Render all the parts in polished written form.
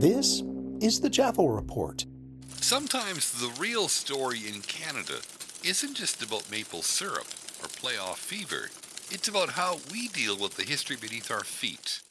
This is the Jaffel Report. Sometimes the real story in Canada isn't just about maple syrup or playoff fever. It's about how we deal with the history beneath our feet.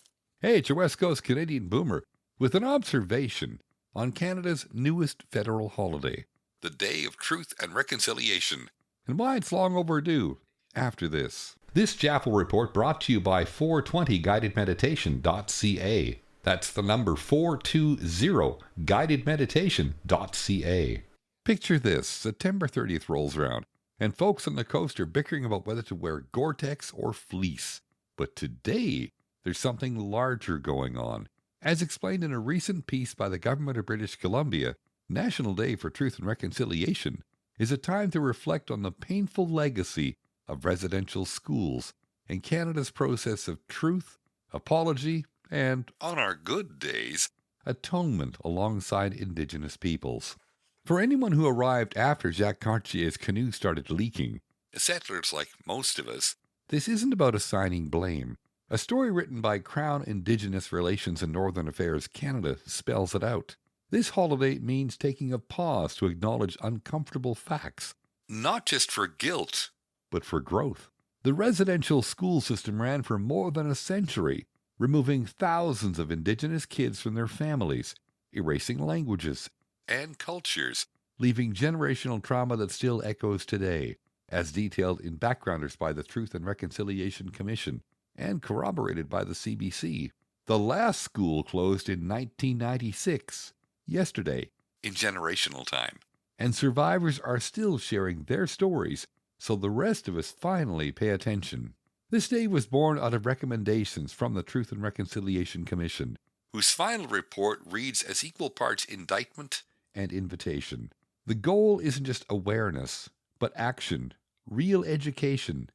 Hey, it's your West Coast Canadian boomer with an observation on Canada's newest federal holiday, the Day of Truth and Reconciliation, and why it's long overdue after this. This Jaffel Report brought to you by 420guidedmeditation.ca. That's the number 420guidedmeditation.ca. Picture this, September 30th rolls around, and folks on the coast are bickering about whether to wear Gore-Tex or fleece. But today, there's something larger going on. As explained in a recent piece by the Government of British Columbia, National Day for Truth and Reconciliation is a time to reflect on the painful legacy of residential schools and Canada's process of truth, apology, and, on our good days, atonement alongside Indigenous peoples. For anyone who arrived after Jacques Cartier's canoe started leaking, settlers like most of us, this isn't about assigning blame. A story written by Crown Indigenous Relations and Northern Affairs Canada spells it out. This holiday means taking a pause to acknowledge uncomfortable facts, not just for guilt, but for growth. The residential school system ran for more than a century, removing thousands of Indigenous kids from their families, erasing languages and cultures, leaving generational trauma that still echoes today, as detailed in Backgrounders by the Truth and Reconciliation Commission and corroborated by the CBC. The last school closed in 1996, yesterday, in generational time, and survivors are still sharing their stories, so the rest of us finally pay attention. This day was born out of recommendations from the Truth and Reconciliation Commission, whose final report reads as equal parts indictment and invitation. The goal isn't just awareness, but action, real education,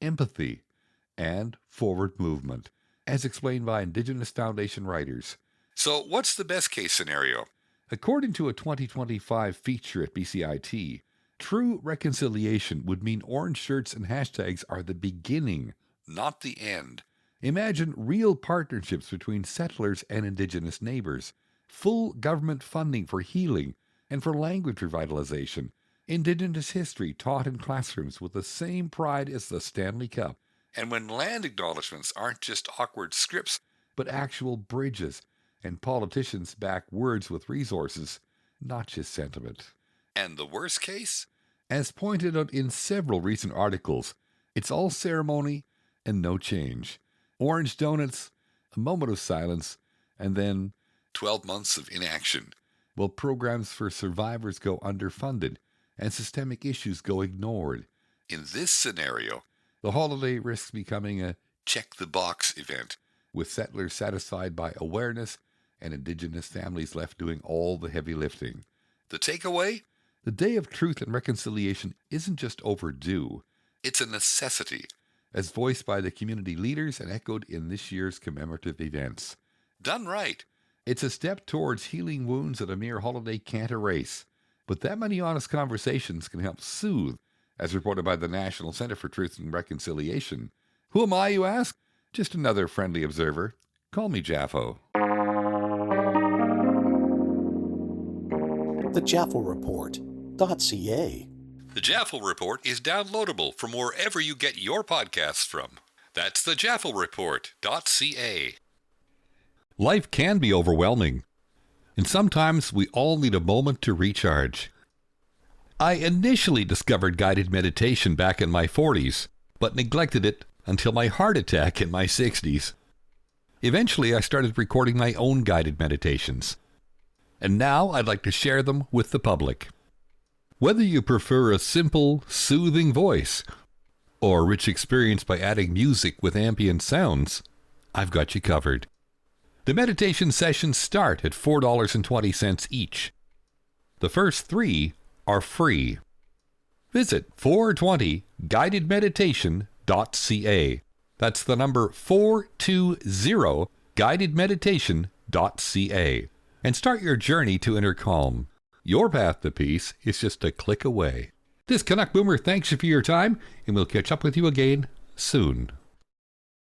empathy, and forward movement, as explained by Indigenous Foundation writers. So what's the best case scenario? According to a 2025 feature at BCIT, true reconciliation would mean orange shirts and hashtags are the beginning, not the end. Imagine real partnerships between settlers and Indigenous neighbors, full government funding for healing and for language revitalization, Indigenous history taught in classrooms with the same pride as the Stanley Cup, and when land acknowledgements aren't just awkward scripts, but actual bridges, and politicians back words with resources, not just sentiment. And the worst case? As pointed out in several recent articles, it's all ceremony and no change. Orange donuts, a moment of silence, and then 12 months of inaction, while programs for survivors go underfunded and systemic issues go ignored. In this scenario, the holiday risks becoming a check-the-box event, with settlers satisfied by awareness and Indigenous families left doing all the heavy lifting. The takeaway? The Day of Truth and Reconciliation isn't just overdue, it's a necessity, as voiced by the community leaders and echoed in this year's commemorative events. Done right, it's a step towards healing wounds that a mere holiday can't erase, but that many honest conversations can help soothe, as reported by the National Center for Truth and Reconciliation. Who am I, you ask? Just another friendly observer. Call me Jaffo. The Jaffel Report.ca. The Jaffel Report is downloadable from wherever you get your podcasts from. That's the JaffelReport.ca. Life can be overwhelming, and sometimes we all need a moment to recharge. I initially discovered guided meditation back in my 40s, but neglected it until my heart attack in my 60s. Eventually, I started recording my own guided meditations, and now I'd like to share them with the public. Whether you prefer a simple, soothing voice or a rich experience by adding music with ambient sounds, I've got you covered. The meditation sessions start at $4.20 each. The first 3 are free. Visit 420guidedmeditation.ca. That's the number 420guidedmeditation.ca. And start your journey to inner calm. Your path to peace is just a click away. This Canuck Boomer thanks you for your time, and we'll catch up with you again soon.